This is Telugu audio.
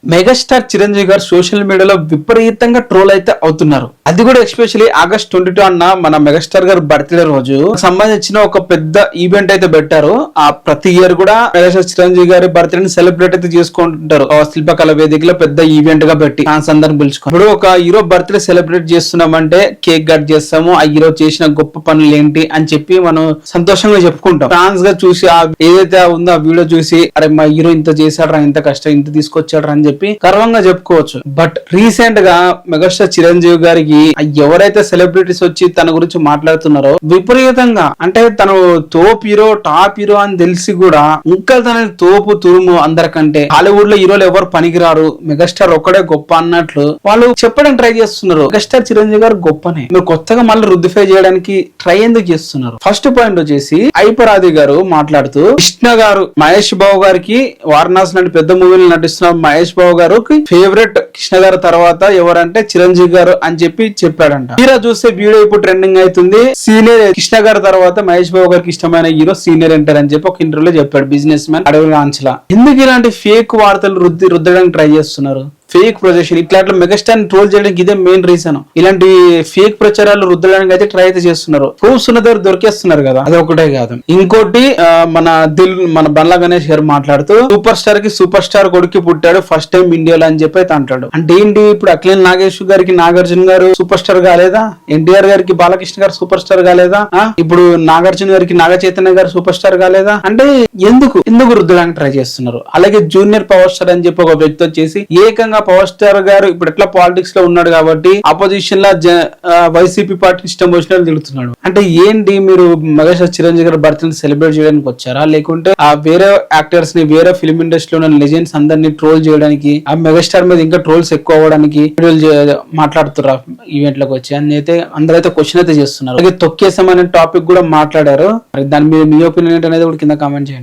మెగాస్టార్ చిరంజీవి గారు సోషల్ మీడియాలో విపరీతంగా ట్రోల్ అయితే అవుతున్నారు. అది కూడా ఎస్పెషల్లీ August 22 అన్న మన మెగాస్టార్ గారు బర్త్డే రోజు సంబంధించిన ఒక పెద్ద ఈవెంట్ అయితే పెట్టారు. ఆ ప్రతి ఇయర్ కూడా మెగాస్టార్ చిరంజీవి గారి బర్త్డేని సెలబ్రేట్ అయితే చేసుకుంటుంటారు. శిల్పకళ వేదికలో పెద్ద ఈవెంట్ గా పెట్టి ఫ్యాన్స్ అందరిని పిలుచుకుని ఇప్పుడు ఒక హీరో బర్త్డే సెలబ్రేట్ చేస్తున్నామంటే కేక్ కట్ చేస్తాము, ఆ హీరో చేసిన గొప్ప పనులు ఏంటి అని చెప్పి మనం సంతోషంగా చెప్పుకుంటాం. ఫ్యాన్స్ గా చూసి ఆ ఏదైతే ఉందో ఆ వీడియో చూసి అరే మా హీరో ఇంత చేశాడు, ఇంత కష్టం ఇంత తీసుకొచ్చాడు అని చెప్పి గర్వంగా చెప్పుకోవచ్చు. బట్ రీసెంట్ గా మెగాస్టార్ చిరంజీవి గారికి ఎవరైతే సెలబ్రిటీస్ వచ్చి తన గురించి మాట్లాడుతున్నారో విపరీతంగా, అంటే తను తోప్ హీరో టాప్ హీరో అని తెలిసి కూడా ఇంకా తన తోపు తురుము అందరికంటే హాలీవుడ్ లో హీరోలు ఎవరు పనికిరారు, మెగాస్టార్ ఒక్కడే గొప్ప అన్నట్లు వాళ్ళు చెప్పడం ట్రై చేస్తున్నారు. మెగాస్టార్ చిరంజీవి గారు గొప్పనే, మీరు కొత్తగా మళ్ళీ రుద్దిఫై చేయడానికి ట్రై ఎందుకు చేస్తున్నారు? ఫస్ట్ పాయింట్ వచ్చేసి ఐపరాది గారు మాట్లాడుతూ కృష్ణ గారు మహేష్ బాబు గారికి వారణాసి లాంటి పెద్ద మూవీలు నటిస్తున్న మహేష్ బాబు గారు ఫేవరెట్ కృష్ణ గారు తర్వాత ఎవరంటే చిరంజీవి గారు అని చెప్పి చెప్పాడంట. తీరా చూస్తే వీడియో ఇప్పుడు ట్రెండింగ్ అవుతుంది. సీనియర్ కృష్ణ గారి తర్వాత మహేష్ బాబు గారికి ఇష్టమైన హీరో సీనియర్ ఎంటర్ అని చెప్పి ఒక ఇంటర్వ్యూలో చెప్పాడు బిజినెస్ మ్యాన్ అడవి లాంచ్లా. ఎందుకు ఇలాంటి ఫేక్ వార్తలు రుద్దడానికి ట్రై చేస్తున్నారు? ఫేక్ ప్రొజెక్షన్ ఇట్లా మెగాస్టార్ ని ట్రోల్ చేయడానికి ఇదే మెయిన్ రీజన్. ఇలాంటి ఫేక్ ప్రచారాలు రుద్దడానికి అయితే ట్రై అయితే చేస్తున్నారు. ప్రూఫ్స్ ఉన్న దగ్గర దొరికేస్తున్నారు కదా, అది ఒకటే కాదు. ఇంకోటి మన బండ్ల గణేష్ గారు మాట్లాడుతూ సూపర్ స్టార్ కి సూపర్ స్టార్ కొడుకు పుట్టాడు ఫస్ట్ టైం ఇండియాలో అని చెప్పి అయితే అంటాడు. అంటే ఏంటి, ఇప్పుడు అఖిలేని నాగేశ్వర్ గారికి నాగార్జున గారు సూపర్ స్టార్ కాలేదా? ఎన్టీఆర్ గారికి బాలకృష్ణ గారు సూపర్ స్టార్ కాలేదా? ఇప్పుడు నాగార్జున గారికి నాగ చైతన్య గారు సూపర్ స్టార్ కాలేదా? అంటే ఎందుకు రుద్దడానికి ట్రై చేస్తున్నారు? అలాగే జూనియర్ పవర్ స్టార్ అని చెప్పి ఒక వ్యక్తి వచ్చేసి ఏకంగా పవర్ స్టార్ గారు ఇప్పుడు ఎట్లా పాలిటిక్స్ లో ఉన్నాడు కాబట్టి అపోజిషన్ లా వైసీపీ పార్టీ ఇష్టం వచ్చినట్టు తిడుతున్నాడు. అంటే ఏంటి, మీరు మెగాస్టార్ చిరంజీవి గారి బర్త్డే సెలబ్రేట్ చేయడానికి వచ్చారా, లేకుంటే ఆ వేరే యాక్టర్స్ ని వేరే ఫిల్మ్ ఇండస్ట్రీలో ఉన్న లెజెండ్స్ అందరినీ ట్రోల్ చేయడానికి, ఆ మెగాస్టార్ మీద ఇంకా ట్రోల్స్ ఎక్కువ అవ్వడానికి మాట్లాడుతున్నారు ఈవెంట్ లకు వచ్చి అని అయితే అందరైతే క్వశ్చన్ అయితే చేస్తున్నారు. అలాగే తొక్కేసామనే టాపిక్ కూడా మాట్లాడారు. దాని మీద మీ ఒపీనియన్ అనేది కూడా కింద కామెంట్ చేయండి.